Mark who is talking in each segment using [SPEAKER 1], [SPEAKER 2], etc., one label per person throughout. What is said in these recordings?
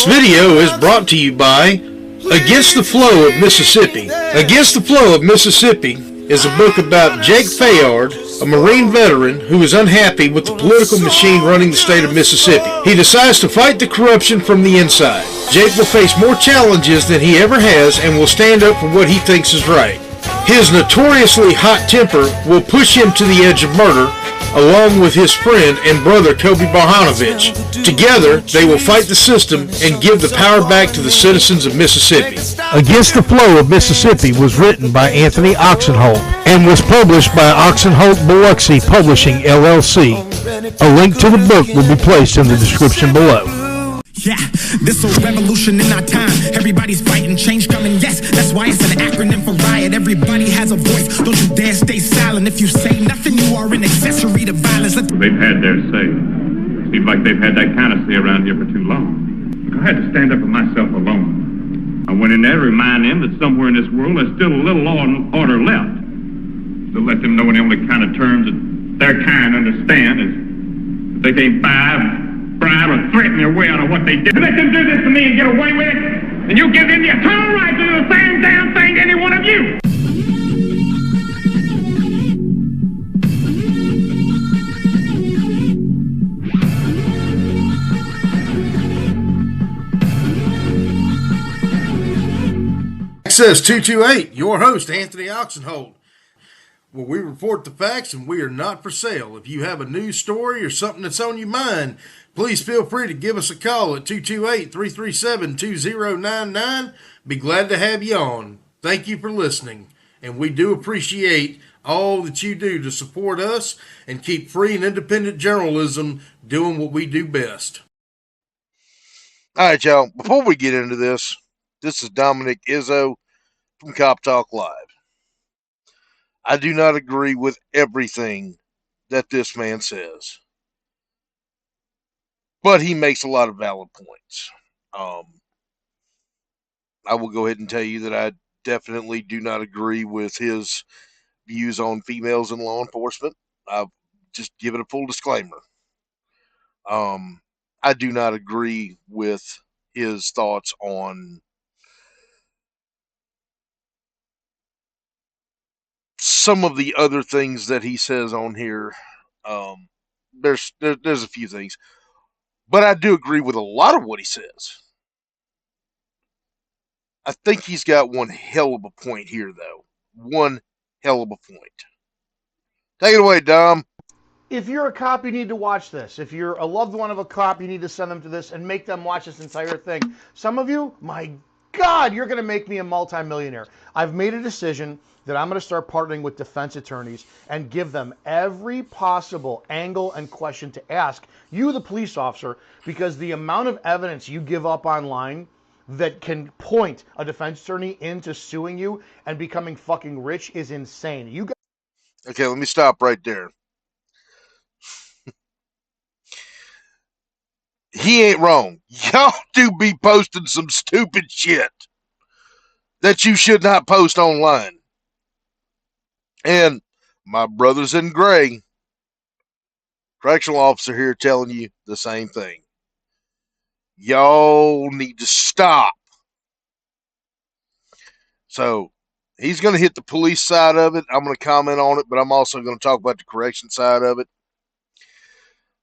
[SPEAKER 1] This video is brought to you by Against the Flow of Mississippi. Against the Flow of Mississippi is a book about Jake Fayard, a Marine veteran who is unhappy with the political machine running the state of Mississippi. He decides to fight the corruption from the inside. Jake will face more challenges than he ever has and will stand up for what he thinks is right. His notoriously hot temper will push him to the edge of murder, along with his friend and brother Kobe Barhanovich. Together, they will fight the system and give the power back to the citizens of Mississippi.
[SPEAKER 2] Against the Flow of Mississippi was written by Anthony Oksenholt and was published by Oksenholt Biloxi Publishing, LLC. A link to the book will be placed in the description below.
[SPEAKER 3] Yeah, this a revolution in our time. Everybody's fighting, change coming, yes. That's why it's an acronym for riot. Everybody has a voice. Don't you dare stay silent. If you say nothing, you are an accessory to violence.
[SPEAKER 4] They've had their say. Seems like they've had that kind of say around here for too long. Look, I had to stand up for myself alone. I went in there to remind them that somewhere in this world there's still a little law and order left. To let them know the only kind of terms that their kind understand is that they can't bribe or threaten their way out of what they did. To let them do this to me and get away with it, and you give them the eternal right to do the same damn thing to any one of you.
[SPEAKER 1] Access 228, your host, Anthony Oksenholt, where we report the facts and we are not for sale. If you have a news story or something that's on your mind, please feel free to give us a call at 228-337-2099. Be glad to have you on. Thank you for listening, and we do appreciate all that you do to support us and keep free and independent journalism doing what we do best.
[SPEAKER 5] All right, y'all. Before we get into this is Dominic Izzo from Cop Talk Live. I do not agree with everything that this man says, but he makes a lot of valid points. I will go ahead and tell you that I definitely do not agree with his views on females in law enforcement. I'll just give it a full disclaimer. I do not agree with his thoughts on some of the other things that he says on here. There's a few things, but I do agree with a lot of what he says. I think he's got one hell of a point here, though. One hell of a point. Take it away, Dom.
[SPEAKER 2] If you're a cop, you need to watch this. If you're a loved one of a cop, you need to send them to this and make them watch this entire thing. Some of you, my God, you're going to make me a multimillionaire. I've made a decision that I'm going to start partnering with defense attorneys and give them every possible angle and question to ask you, the police officer, because the amount of evidence you give up online that can point a defense attorney into suing you and becoming fucking rich is insane. You guys.
[SPEAKER 5] Okay, let me stop right there. He ain't wrong. Y'all do be posting some stupid shit that you should not post online. And my brothers in gray, correctional officer here telling you the same thing. Y'all need to stop. So he's going to hit the police side of it. I'm going to comment on it, but I'm also going to talk about the correction side of it.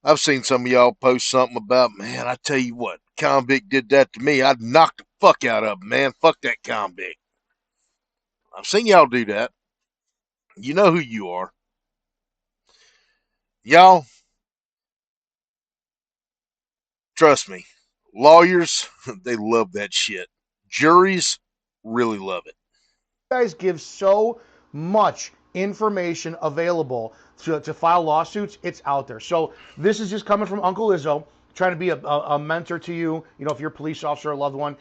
[SPEAKER 5] I've seen some of y'all post something about, man, I tell you what, convict did that to me. I'd knock the fuck out of him, man. Fuck that convict. I've seen y'all do that. You know who you are. Y'all, trust me, lawyers, they love that shit. Juries really love it.
[SPEAKER 2] You guys give so much information available to file lawsuits. It's out there. So this is just coming from Uncle Izzo, trying to be a mentor to you. You know, if you're a police officer or a loved one,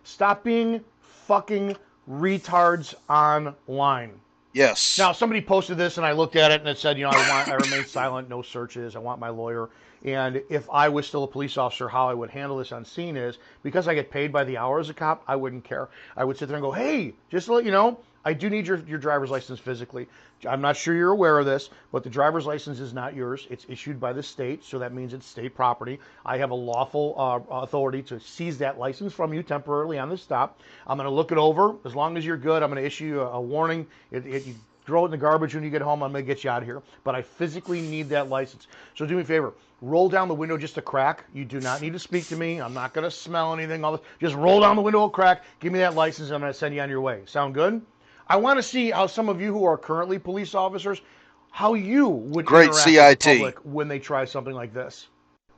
[SPEAKER 2] stop being fucking retards online.
[SPEAKER 5] Yes.
[SPEAKER 2] Now, somebody posted this, and I looked at it, and it said, you know, I remain silent, no searches, I want my lawyer. And if I was still a police officer, how I would handle this on scene is, because I get paid by the hour as a cop, I wouldn't care. I would sit there and go, hey, just to let you know, I do need your driver's license physically. I'm not sure you're aware of this, but the driver's license is not yours. It's issued by the state, so that means it's state property. I have a lawful authority to seize that license from you temporarily on this stop. I'm going to look it over. As long as you're good, I'm going to issue you a warning. You throw it in the garbage when you get home. I'm going to get you out of here. But I physically need that license. So do me a favor. Roll down the window just a crack. You do not need to speak to me. I'm not going to smell anything. All this. Just roll down the window a crack. Give me that license, and I'm going to send you on your way. Sound good? I want to see how some of you who are currently police officers, how you would interact with the public when they try something like this.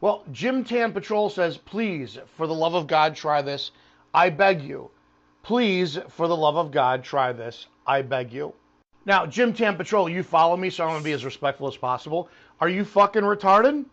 [SPEAKER 2] Well, Jim Tan Patrol says, please, for the love of God, try this. I beg you. Please, for the love of God, try this. I beg you. Now, Jim Tan Patrol, you follow me, so I'm going to be as respectful as possible. Are you fucking retarded?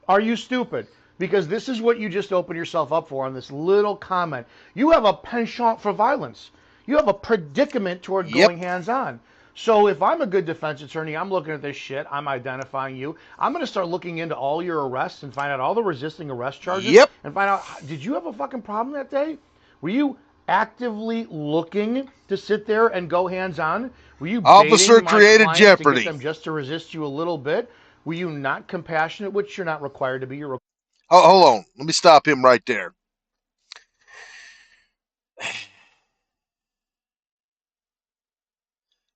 [SPEAKER 2] Are you stupid? Because this is what you just opened yourself up for on this little comment. You have a penchant for violence. You have a predicament toward going hands-on. So if I'm a good defense attorney, I'm looking at this shit, I'm identifying you. I'm going to start looking into all your arrests and find out all the resisting arrest charges. And find out, did you have a fucking problem that day? Were you actively looking to sit there and go hands-on? Were you
[SPEAKER 5] Officer created jeopardy
[SPEAKER 2] to get them just to resist you a little bit? Were you not compassionate, which you're not required to be?
[SPEAKER 5] Hold on. Let me stop him right there.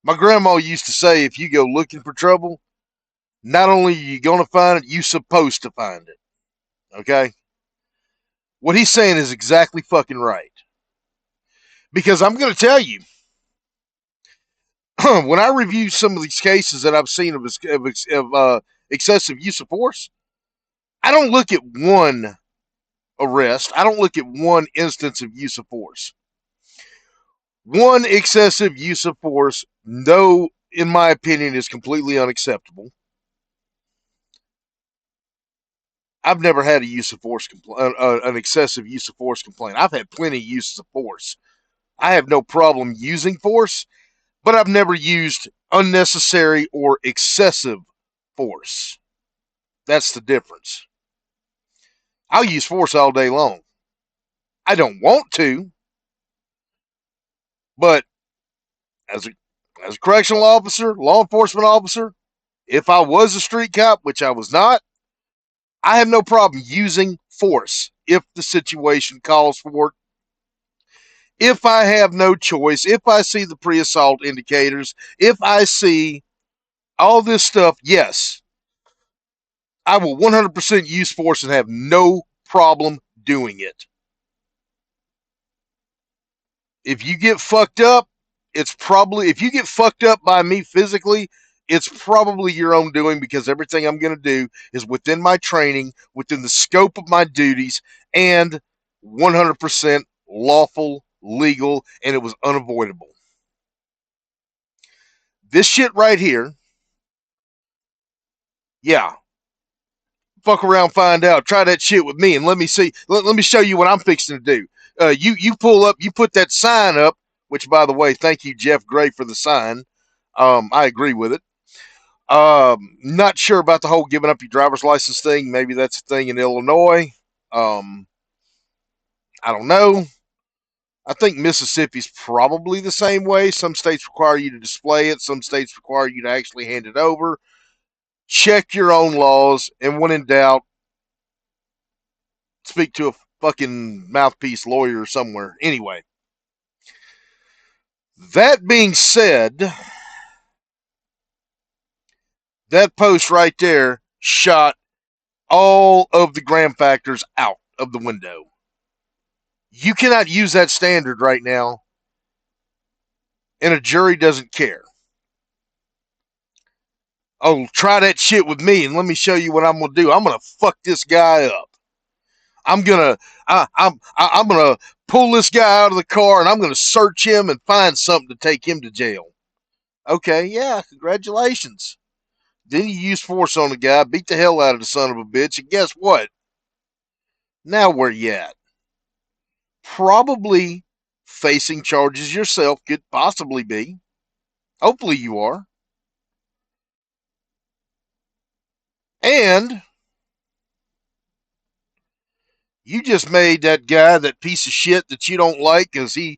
[SPEAKER 5] My grandma used to say, if you go looking for trouble, not only are you going to find it, you're supposed to find it. Okay? What he's saying is exactly fucking right. Because I'm going to tell you, when I review some of these cases that I've seen of excessive use of force, I don't look at one arrest. I don't look at one instance of use of force. One excessive use of force, no, in my opinion, is completely unacceptable. I've never had a use of force an excessive use of force complaint. I've had plenty of uses of force. I have no problem using force, but I've never used unnecessary or excessive force. That's the difference. I'll use force all day long. I don't want to, but as a correctional officer, law enforcement officer, if I was a street cop, which I was not, I have no problem using force if the situation calls for it. If I have no choice, if I see the pre-assault indicators, if I see all this stuff, yes, I will 100% use force and have no problem doing it. If you get fucked up, if you get fucked up by me physically, it's probably your own doing, because everything I'm going to do is within my training, within the scope of my duties, and 100% lawful, legal, and it was unavoidable. This shit right here, yeah. Fuck around, find out. Try that shit with me, and let me see. Let me show you what I'm fixing to do. You pull up, you put that sign up, which, by the way, thank you, Jeff Gray, for the sign. I agree with it. Not sure about the whole giving up your driver's license thing. Maybe that's a thing in Illinois. I don't know. I think Mississippi's probably the same way. Some states require you to display it. Some states require you to actually hand it over. Check your own laws, and when in doubt, speak to a fucking mouthpiece lawyer somewhere. Anyway, that being said, that post right there shot all of the gram factors out of the window. You cannot use that standard right now, and a jury doesn't care. Oh, try that shit with me, and let me show you what I'm gonna do. I'm gonna fuck this guy up. I'm gonna pull this guy out of the car, and I'm gonna search him and find something to take him to jail. Okay, yeah, congratulations. Then you use force on the guy, beat the hell out of the son of a bitch, and guess what? Now where you at? Probably facing charges yourself, could possibly be. Hopefully you are. And you just made that guy, that piece of shit that you don't like, because he,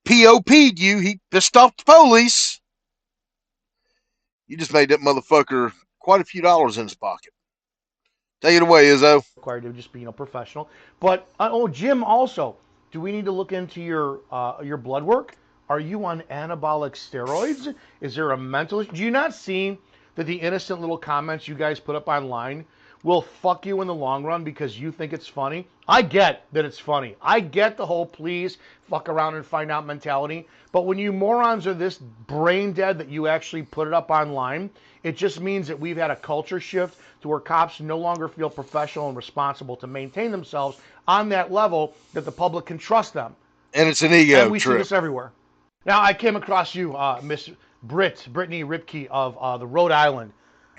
[SPEAKER 5] POP'd you. He pissed off the police. You just made that motherfucker quite a few dollars in his pocket. Take it away, Izzo.
[SPEAKER 2] Required to just being a professional. But Jim, also, do we need to look into your blood work? Are you on anabolic steroids? Is there a mental? Do you not see that the innocent little comments you guys put up online will fuck you in the long run because you think it's funny? I get that it's funny. I get the whole please fuck around and find out mentality. But when you morons are this brain dead that you actually put it up online, it just means that we've had a culture shift to where cops no longer feel professional and responsible to maintain themselves on that level that the public can trust them.
[SPEAKER 5] And it's an ego
[SPEAKER 2] And we see
[SPEAKER 5] trip.
[SPEAKER 2] this everywhere. Now, I came across you, Miss Brittany Ripke of the Rhode Island,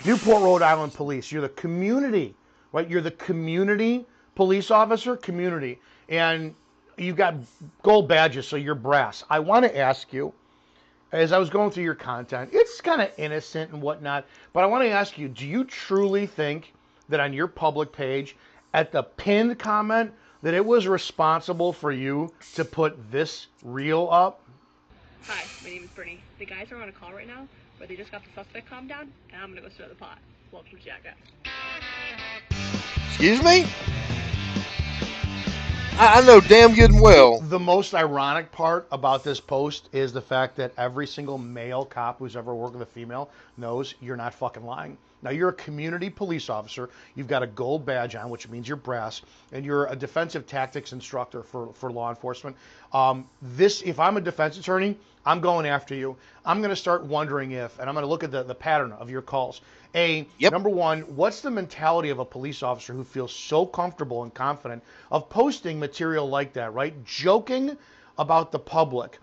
[SPEAKER 2] Newport, Rhode Island Police. You're the community, right? You're the community police officer, community. And you've got gold badges, so you're brass. I want to ask you, as I was going through your content, it's kind of innocent and whatnot, but I want to ask you, do you truly think that on your public page, at the pinned comment, that it was responsible for you to put this reel up?
[SPEAKER 6] Hi, my name is Brittany. The guys are on a call right now where they just got the suspect calmed down, and I'm gonna go stir the pot. Welcome to Jackass.
[SPEAKER 5] Excuse me? I know damn good and well.
[SPEAKER 2] The most ironic part about this post is the fact that every single male cop who's ever worked with a female knows you're not fucking lying. Now, you're a community police officer. You've got a gold badge on, which means you're brass, and you're a defensive tactics instructor for law enforcement. If I'm a defense attorney, I'm going after you. I'm going to start wondering if, and I'm going to look at the pattern of your calls. Number one, what's the mentality of a police officer who feels so comfortable and confident of posting material like that, right? Joking about the public,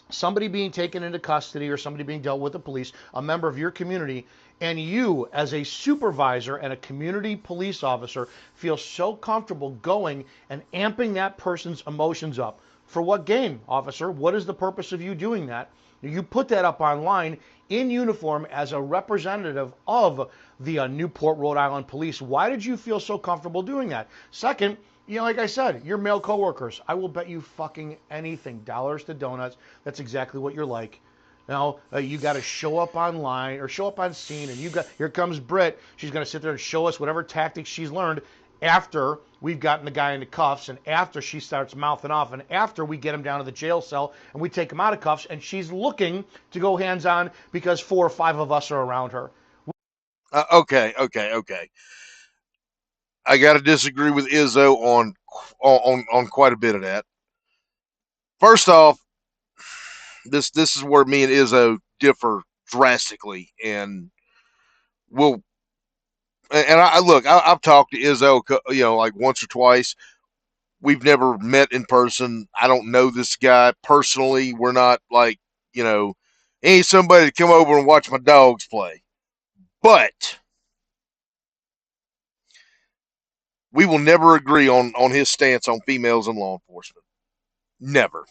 [SPEAKER 2] somebody being taken into custody or somebody being dealt with the police, a member of your community, and you as a supervisor and a community police officer feel so comfortable going and amping that person's emotions up. For what gain, officer? What is the purpose of you doing that? You put that up online in uniform as a representative of the Newport, Rhode Island Police. Why did you feel so comfortable doing that? Second, like I said, your male coworkers, I will bet you fucking anything, dollars to donuts, that's exactly what you're like. Now, you got to show up online or show up on scene, and here comes Britt. She's going to sit there and show us whatever tactics she's learned after we've gotten the guy into cuffs, and after she starts mouthing off, and after we get him down to the jail cell and we take him out of cuffs, and she's looking to go hands-on because 4 or 5 of us are around her.
[SPEAKER 5] Okay. I got to disagree with Izzo on quite a bit of that. First off, this is where me and Izzo differ drastically, and I've talked to Izzo, like once or twice. We've never met in person. I don't know this guy personally. We're not like, ain't somebody to come over and watch my dogs play. But we will never agree on his stance on females in law enforcement. Never.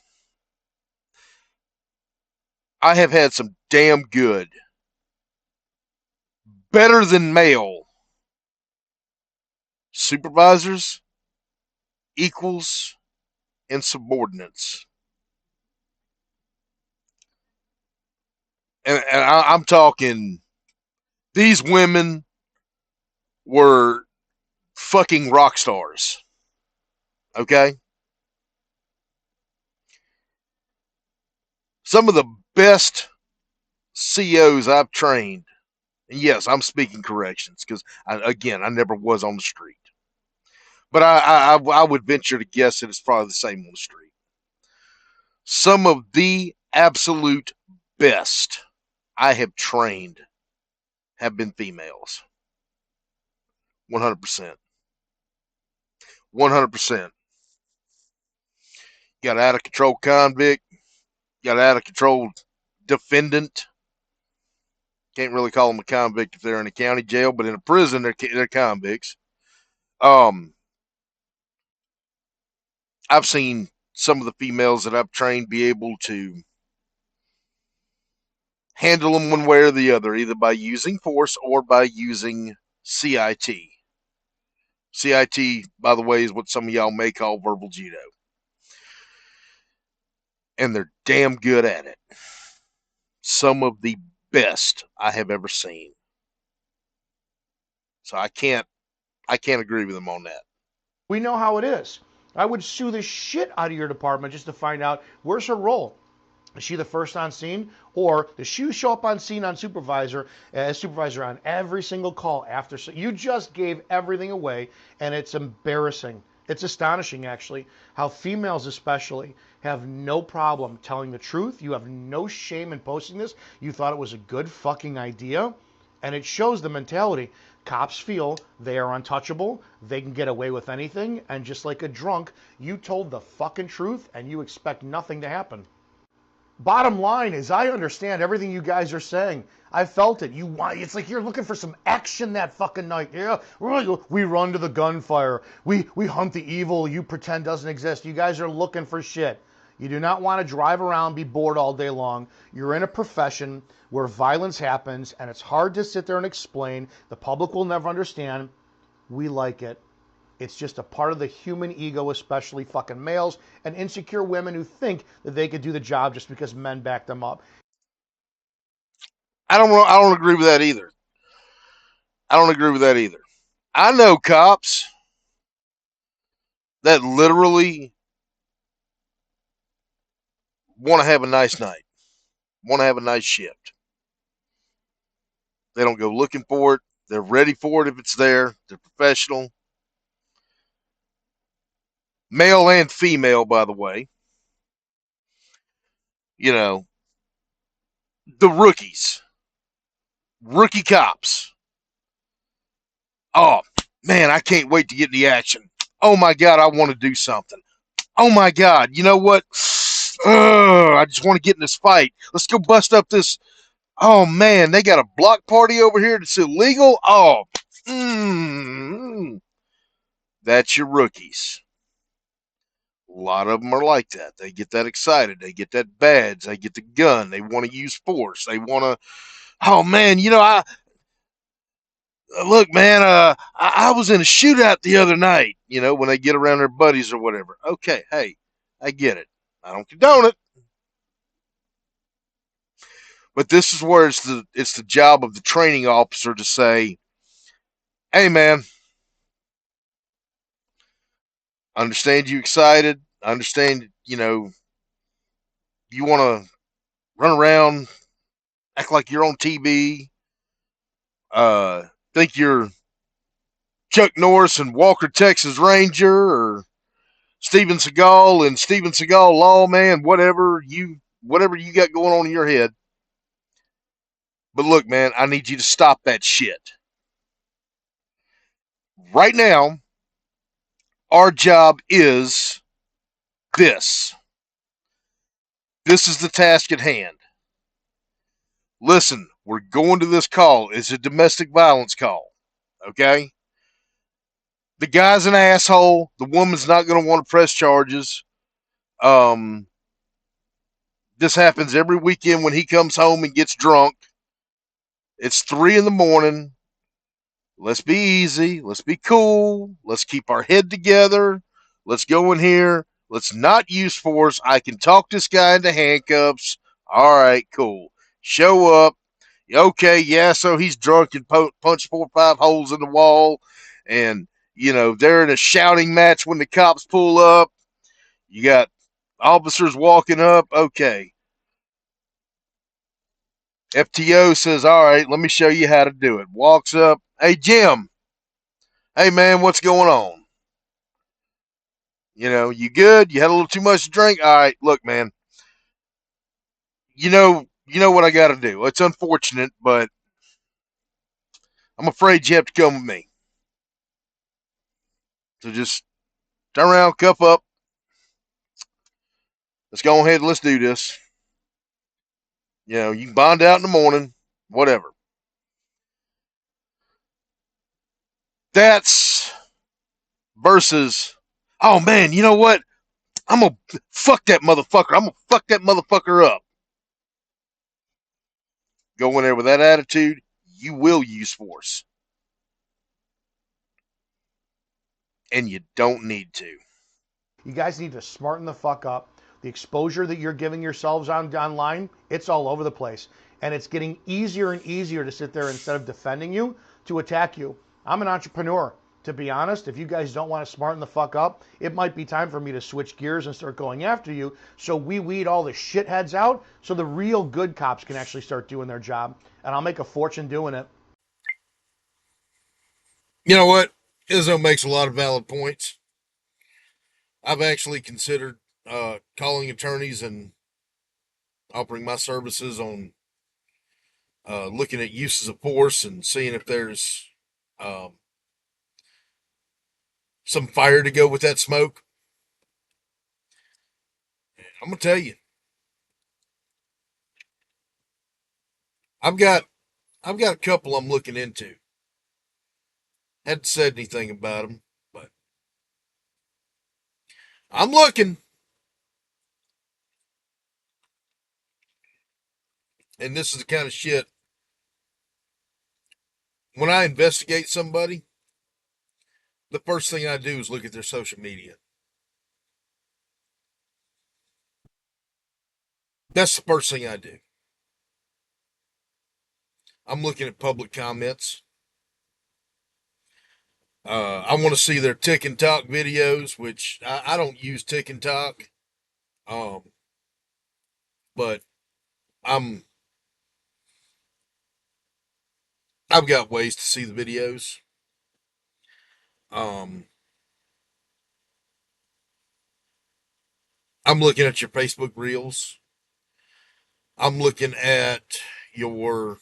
[SPEAKER 5] I have had some damn good, better than male supervisors, equals, and subordinates. And I'm talking, these women were fucking rock stars. Okay? Some of the best COs I've trained, and yes, I'm speaking corrections because, I never was on the street. But I would venture to guess that it's probably the same on the street. Some of the absolute best I have trained have been females. 100%. 100%. Got an out of control convict, got an out of control defendant. Can't really call them a convict if they're in a county jail, but in a prison, they're convicts. I've seen some of the females that I've trained be able to handle them one way or the other, either by using force or by using CIT. CIT, by the way, is what some of y'all may call verbal judo. and they're damn good at it. Some of the best I have ever seen. So I can't agree with them on that.
[SPEAKER 2] We know how it is. I would sue the shit out of your department just to find out where's her role. Is she the first on scene, or does she show up on scene on supervisor as supervisor on every single call after? So you just gave everything away, and it's embarrassing. It's astonishing, actually, how females especially have no problem telling the truth. You have no shame in posting this. You thought it was a good fucking idea, and it shows the mentality. Cops feel they are untouchable, they can get away with anything, and just like a drunk, you told the fucking truth and you expect nothing to happen. Bottom line is, I understand everything you guys are saying. I felt it. It's like you're looking for some action that fucking night. Yeah, we run to the gunfire. We hunt the evil you pretend doesn't exist. You guys are looking for shit. You do not want to drive around, be bored all day long. You're in a profession where violence happens, and it's hard to sit there and explain. The public will never understand. We like it. It's just a part of the human ego, especially fucking males and insecure women who think that they could do the job just because men back them up.
[SPEAKER 5] I don't agree with that either. I know cops that literally want to have a nice night, want to have a nice shift. They don't go looking for it. They're ready for it if it's there. They're professional. Male and female, by the way. You know, the rookie cops. Oh, man, I can't wait to get in the action. Oh, my God, I want to do something. Oh, my God, you know what? I just want to get in this fight. Let's go bust up this. Oh, man, they got a block party over here that's illegal. Oh, that's your rookies. A lot of them are like that. They get that excited. They get that badge. They get the gun. They want to use force. They want to. Oh man, I look, man. I was in a shootout the other night. When they get around their buddies or whatever. Okay, hey, I get it. I don't condone it, but this is where it's the job of the training officer to say, hey, man, I understand you excited. I understand, you want to run around, act like you're on TV, think you're Chuck Norris and Walker Texas Ranger or Steven Seagal and Steven Seagal Lawman, whatever you got going on in your head. But look, man, I need you to stop that shit. Right now, our job is this. This is the task at hand. Listen, we're going to this call. It's a domestic violence call. Okay? The guy's an asshole. The woman's not going to want to press charges. This happens every weekend when he comes home and gets drunk. It's 3 a.m. Let's be easy. Let's be cool. Let's keep our head together. Let's go in here. Let's not use force. I can talk this guy into handcuffs. All right, cool. Show up. Okay, yeah, so he's drunk and punched 4 or 5 holes in the wall. And, they're in a shouting match when the cops pull up. You got officers walking up. Okay. FTO says, all right, let me show you how to do it. Walks up. Hey, Jim. Hey, man, what's going on? You good? You had a little too much to drink? All right, look, man. You know what I got to do. It's unfortunate, but I'm afraid you have to come with me. So just turn around, cuff up. Let's go ahead and let's do this. You can bond out in the morning, whatever. That's versus, oh man, you know what? I'm going to fuck that motherfucker. I'm going to fuck that motherfucker up. Go in there with that attitude, you will use force. And you don't need to.
[SPEAKER 2] You guys need to smarten the fuck up. The exposure that you're giving yourselves online, it's all over the place. And it's getting easier and easier to sit there instead of defending you, to attack you. I'm an entrepreneur. To be honest, if you guys don't want to smarten the fuck up, it might be time for me to switch gears and start going after you so we weed all the shitheads out so the real good cops can actually start doing their job. And I'll make a fortune doing it.
[SPEAKER 1] You know what? Izzo makes a lot of valid points. I've actually considered calling attorneys and offering my services on looking at uses of force and seeing if there's um, some fire to go with that smoke. I'm gonna tell you, I've got a couple I'm looking into. Hadn't said anything about them, but I'm looking. And this is the kind of shit. When I investigate somebody, the first thing I do is look at their social media. That's the first thing I do. I'm looking at public comments. I want to see their Tick and Talk videos, which I don't use Tick and Talk. But I'm I've got ways to see the videos. I'm looking at your Facebook reels. I'm looking at your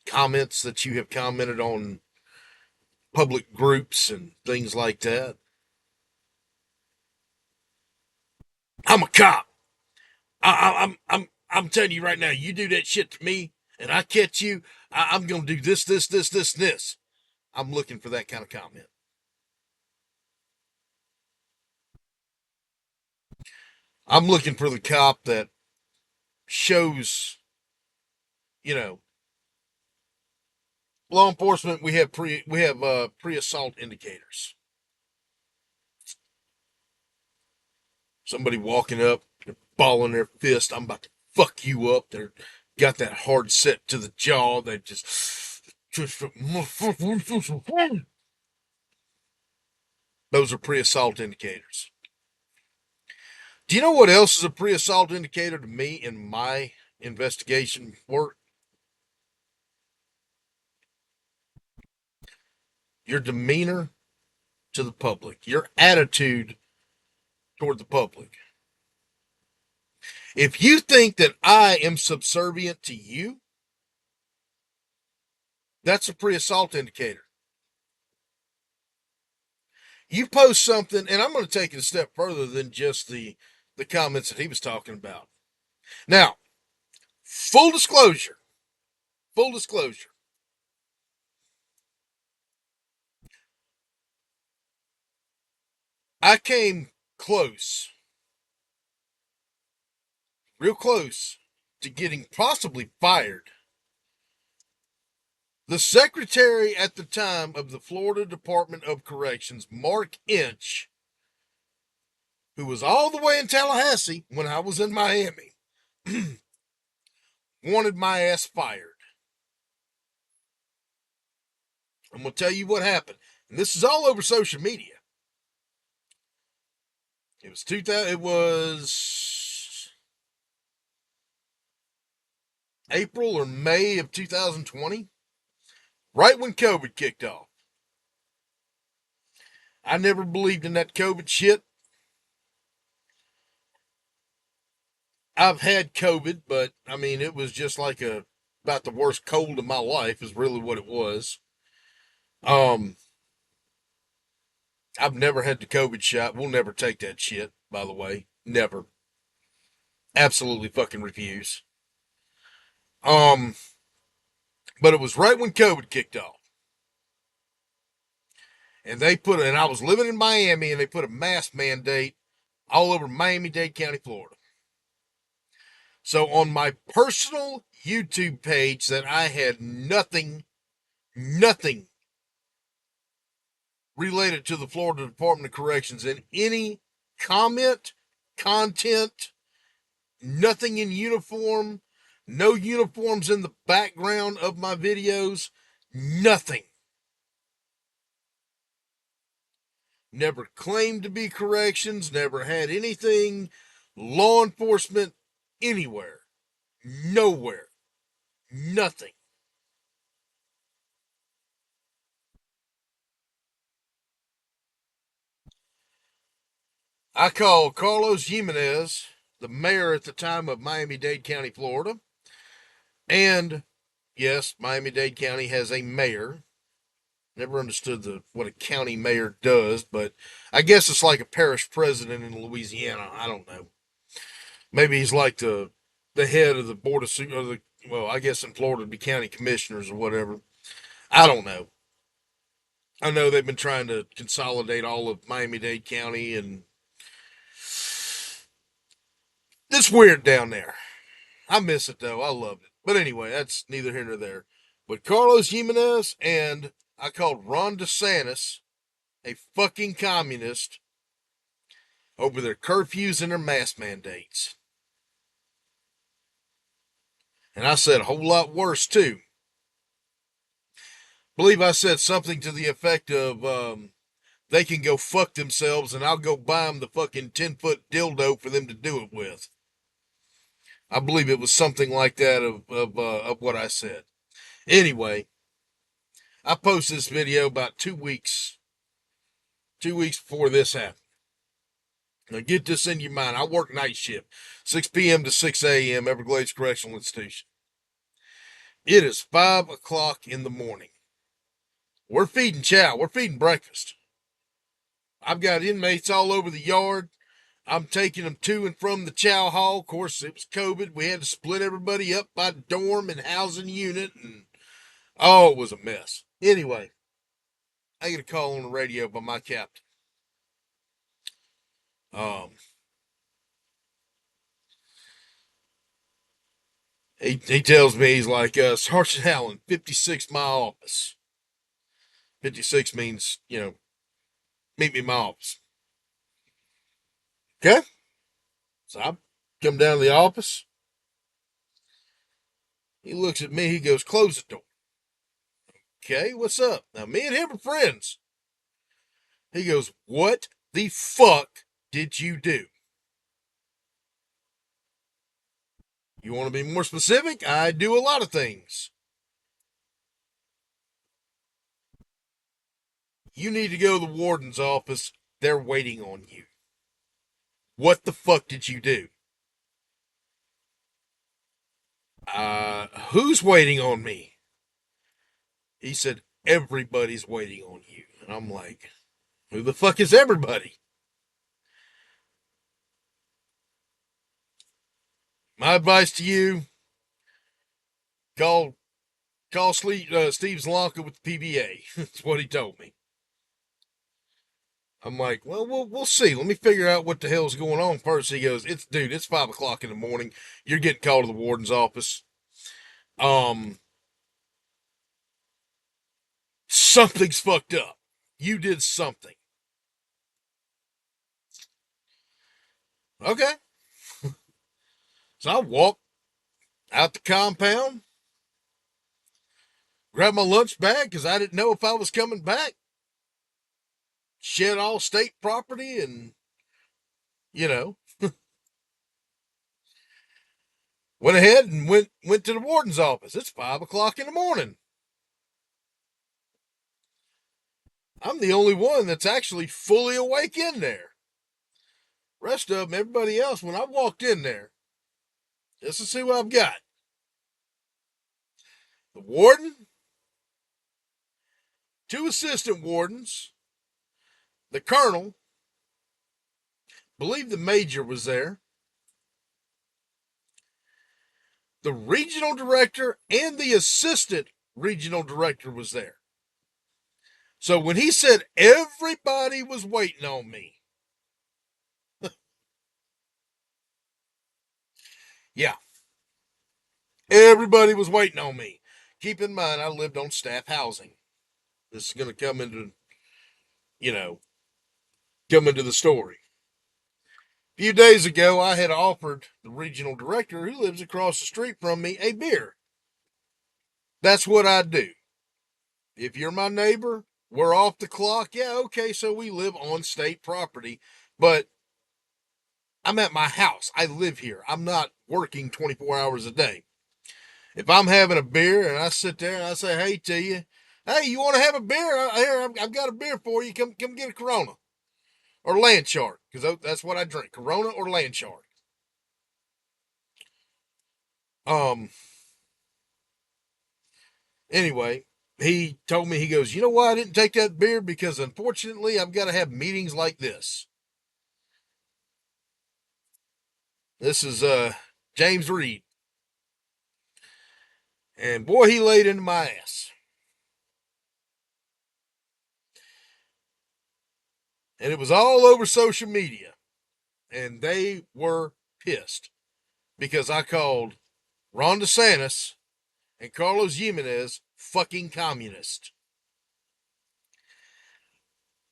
[SPEAKER 1] comments that you have commented on public groups and things like that. I'm a cop. I'm telling you right now, you do that shit to me and I catch you, I'm going to do this. I'm looking for that kind of comment. I'm looking for the cop that shows, you know, law enforcement, we have pre-assault indicators. Somebody walking up, they're balling their fist, I'm about to fuck you up. They're got that hard set to the jaw. They just those are pre-assault indicators. Do you know what else is a pre-assault indicator to me in my investigation work? Your demeanor to the public, your attitude toward the public. If you think that I am subservient to you, that's a pre-assault indicator. You post something, and I'm going to take it a step further than just the comments that he was talking about. Now, full disclosure. I came close, real close, to getting possibly fired. The secretary at the time of the Florida Department of Corrections, Mark Inch, who was all the way in Tallahassee when I was in Miami, wanted my ass fired. I'm going to tell you what happened. And this is all over social media. It was April or May of 2020, right when COVID kicked off. I never believed in that COVID shit. I've had COVID, but I mean, it was just like about the worst cold of my life is really what it was. I've never had the COVID shot. We'll never take that shit, by the way. Never. Absolutely fucking refuse. But it was right when COVID kicked off. And I was living in Miami, and they put a mask mandate all over Miami-Dade County, Florida. So on my personal YouTube page that I had nothing related to the Florida Department of Corrections in any comment,
[SPEAKER 5] content, nothing in uniform, no uniforms in the background of my videos, nothing. Never claimed to be corrections, never had anything law enforcement anywhere. Nowhere. Nothing. I called Carlos Jimenez, the mayor at the time of Miami-Dade County, Florida. And yes, Miami-Dade County has a mayor. Never understood what a county mayor does, but I guess it's like a parish president in Louisiana. I don't know. Maybe he's like the head of the board of well, I guess in Florida it'd be county commissioners or whatever. I don't know. I know they've been trying to consolidate all of Miami-Dade County, and it's weird down there. I miss it though. I loved it. But anyway, that's neither here nor there. But Carlos Jimenez and I called Ron DeSantis a fucking communist over their curfews and their mask mandates. And I said a whole lot worse too. Believe I said something to the effect of they can go fuck themselves and I'll go buy them the fucking 10-foot dildo for them to do it with. I believe it was something like that of what I said. Anyway, I posted this video about 2 weeks before this happened. Now get this in your mind. I work night shift, 6 p.m. to 6 a.m. Everglades Correctional Institution. It is 5 o'clock in the morning. We're feeding chow. We're feeding breakfast. I've got inmates all over the yard. I'm taking them to and from the chow hall. Of course, it was COVID. We had to split everybody up by dorm and housing unit, and oh, it was a mess. Anyway, I get a call on the radio by my captain. He tells me, he's like, Sergeant Allen, 56 my office. 56 means, meet me in my office. Okay? So I come down to the office. He looks at me, he goes, close the door. Okay, what's up? Now, me and him are friends. He goes, what the fuck did you do? You want to be more specific? I do a lot of things. You need to go to the warden's office. They're waiting on you. What the fuck did you do? Who's waiting on me? He said, everybody's waiting on you. And I'm like, who the fuck is everybody? My advice to you, call Steve Zlanka with the PBA. That's what he told me. I'm like, well, we'll see. Let me figure out what the hell's going on first. He goes, it's 5 o'clock in the morning. You're getting called to the warden's office. Something's fucked up. You did something. Okay. So I walk out the compound, grab my lunch bag because I didn't know if I was coming back, shed all state property, and, went ahead and went to the warden's office. It's 5 o'clock in the morning. I'm the only one that's actually fully awake in there. Rest of them, everybody else, when I walked in there, just to see what I've got. The warden, 2 assistant wardens, the colonel, believe the major was there, the regional director and the assistant regional director was there. So when he said everybody was waiting on me, yeah, everybody was waiting on me. Keep in mind, I lived on staff housing. This is going to come into the story.
[SPEAKER 1] few days ago, I had offered the regional director who lives across the street from me a beer. That's what I do. If you're my neighbor, we're off the clock. Yeah, okay, so we live on state property, but I'm at my house. I live here. I'm not working 24 hours a day. If I'm having a beer and I sit there and I say, hey to you, hey, you want to have a beer? Here, I've got a beer for you. Come get a Corona or Land Shark, because that's what I drink, Corona or Land Shark. Um, Anyway, he told me, he goes, you know why I didn't take that beer? Because unfortunately, I've got to have meetings like this. This is James Reed. And boy, he laid into my ass. And it was all over social media. And they were pissed because I called Ron DeSantis and Carlos Jimenez fucking communist.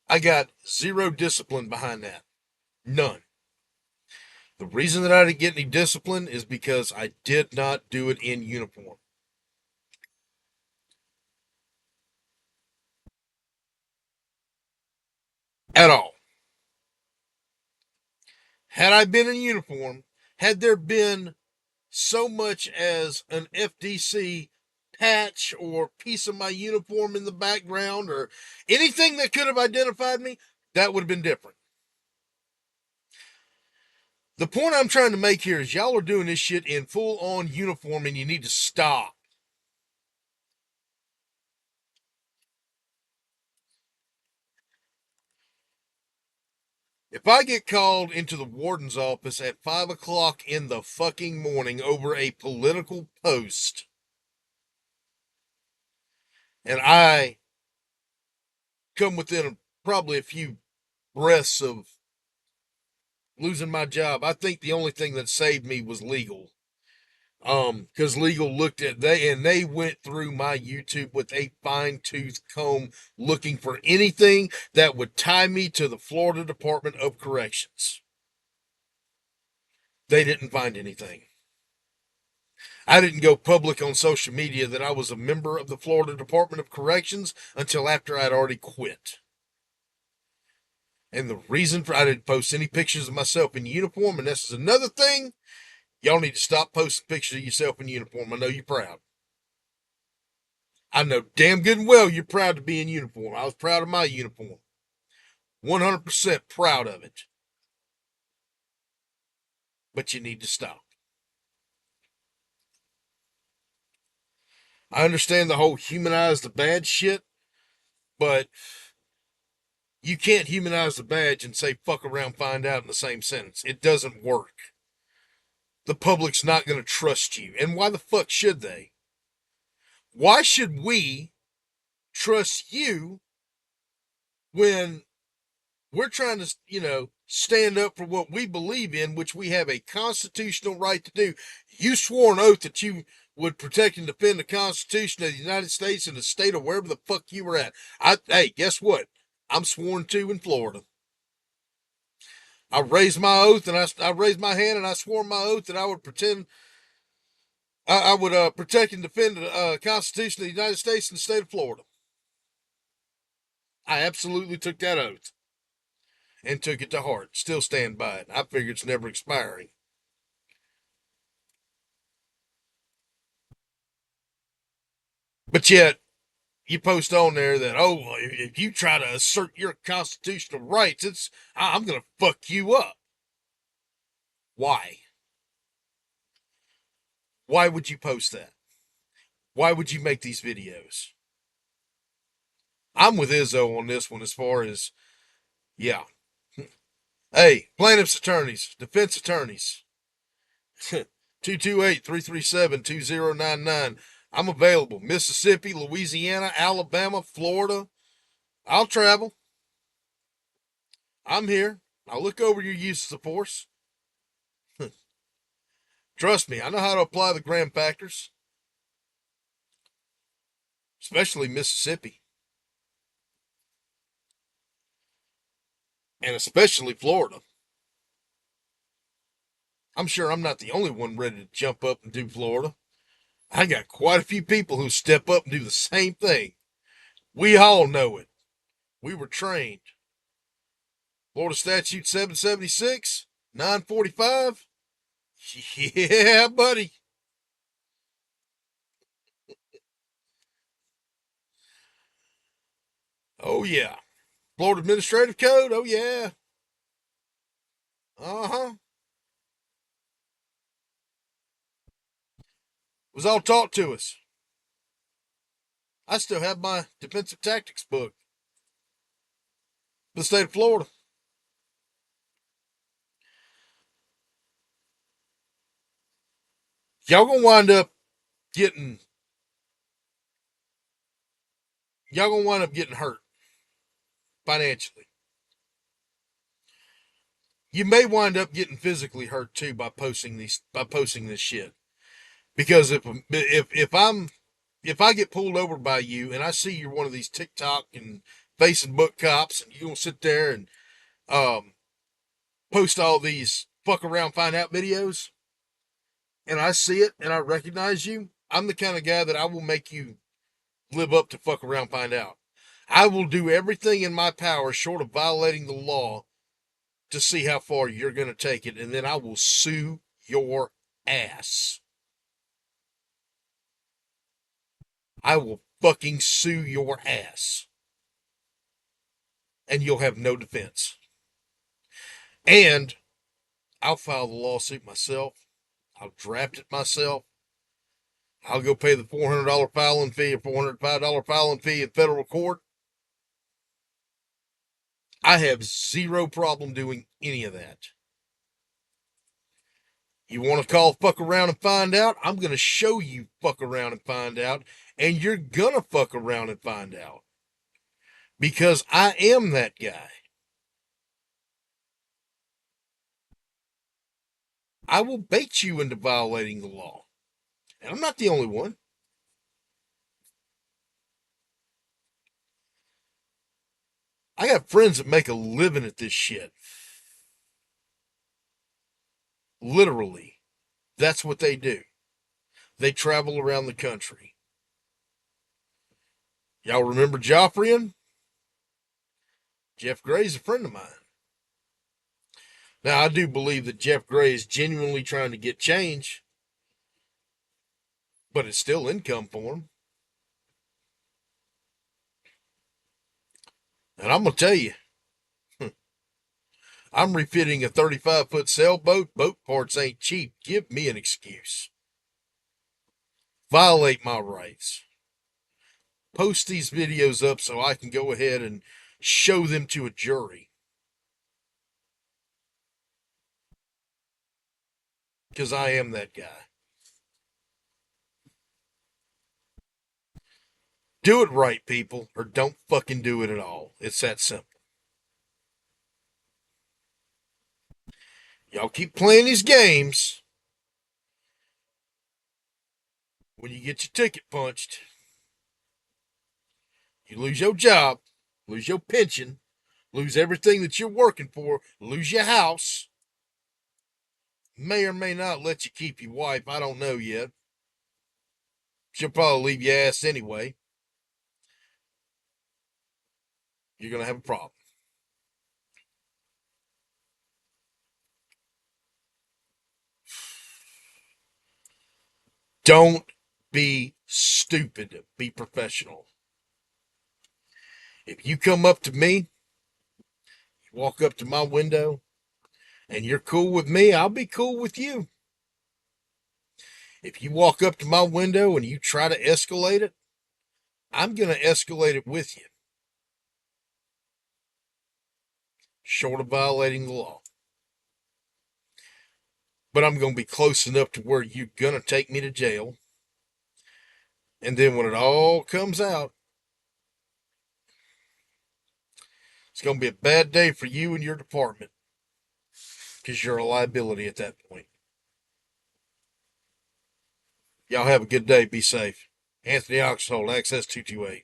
[SPEAKER 1] I got zero discipline behind that. None. The reason that I didn't get any discipline is because I did not do it in uniform. At all. Had I been in uniform, had there been so much as an FDC patch or piece of my uniform in the background or anything that could have identified me, that would have been different. The point I'm trying to make here is y'all are doing this shit in full on uniform and you need to stop. If I get called into the warden's office at 5 o'clock in the fucking morning over a political post, and I come within probably a few breaths of losing my job, I think the only thing that saved me was legal. Because legal looked at they went through my YouTube with a fine tooth comb looking for anything that would tie me to the Florida Department of Corrections. They didn't find anything. I didn't go public on social media that I was a member of the Florida Department of Corrections until after I'd already quit. And the reason for I didn't post any pictures of myself in uniform, and this is another thing, y'all need to stop posting pictures of yourself in uniform. I know you're proud. I know damn good and well you're proud to be in uniform. I was proud of my uniform. 100% proud of it. But you need to stop. I understand the whole humanize the badge shit, but you can't humanize the badge and say fuck around, find out in the same sentence. It doesn't work. The public's not going to trust you. And why the fuck should they? Why should we trust you when we're trying to, stand up for what we believe in, which we have a constitutional right to do? You swore an oath that you would protect and defend the Constitution of the United States in the state of wherever the fuck you were at. Hey, guess what? I'm sworn to in Florida. I raised my oath and I raised my hand and I swore my oath that I would I would protect and defend the Constitution of the United States and the state of Florida. I absolutely took that oath and took it to heart. Still stand by it. I figure it's never expiring. But yet, you post on there that, oh, if you try to assert your constitutional rights, I'm going to fuck you up. Why? Why would you post that? Why would you make these videos? I'm with Izzo on this one as far as, yeah. Hey, plaintiff's attorneys, defense attorneys, 228-337-2099. I'm available. Mississippi, Louisiana, Alabama, Florida. I'll travel. I'm here. I'll look over your uses of force. Trust me, I know how to apply the gram factors, especially Mississippi, and especially Florida. I'm sure I'm not the only one ready to jump up and do Florida. I got quite a few people who step up and do the same thing. We all know it. We were trained. Florida Statute 776, 945. Yeah, buddy. Oh, yeah. Florida Administrative Code. Oh, yeah. Uh-huh. Was all taught to us. I still have my defensive tactics book for the state of Florida. Y'all gonna wind up getting hurt financially. You may wind up getting physically hurt too by posting this shit. Because if I get pulled over by you and I see you're one of these TikTok and Facebook cops and you gonna sit there and post all these fuck around find out videos and I see it and I recognize you, I'm the kind of guy that I will make you live up to fuck around find out. I will do everything in my power short of violating the law to see how far you're going to take it, and then I will sue your ass. I will fucking sue your ass. And you'll have no defense. And I'll file the lawsuit myself. I'll draft it myself. I'll go pay the $400 filing fee or $405 filing fee in federal court. I have zero problem doing any of that. You want to call fuck around and find out? I'm going to show you fuck around and find out, and you're going to fuck around and find out. Because I am that guy. I will bait you into violating the law. And I'm not the only one. I got friends that make a living at this shit. Literally. That's what they do. They travel around the country. Y'all remember Joffrian? Jeff Gray's a friend of mine. Now, I do believe that Jeff Gray is genuinely trying to get change, but it's still income for him. And I'm going to tell you, I'm refitting a 35-foot sailboat. Boat parts ain't cheap. Give me an excuse. Violate my rights. Post these videos up so I can go ahead and show them to a jury. Because I am that guy. Do it right, people, or don't fucking do it at all. It's that simple. Y'all keep playing these games. When you get your ticket punched, you lose your job, lose your pension, lose everything that you're working for, lose your house. May or may not let you keep your wife. I don't know yet. She'll probably leave your ass anyway. You're going to have a problem. Don't be stupid. Be professional. If you come up to me, you walk up to my window, and you're cool with me, I'll be cool with you. If you walk up to my window and you try to escalate it, I'm going to escalate it with you. Short of violating the law. But I'm going to be close enough to where you're going to take me to jail. And then when it all comes out, it's going to be a bad day for you and your department. Because you're a liability at that point. Y'all have a good day. Be safe. Anthony Oksenholt, Access 228.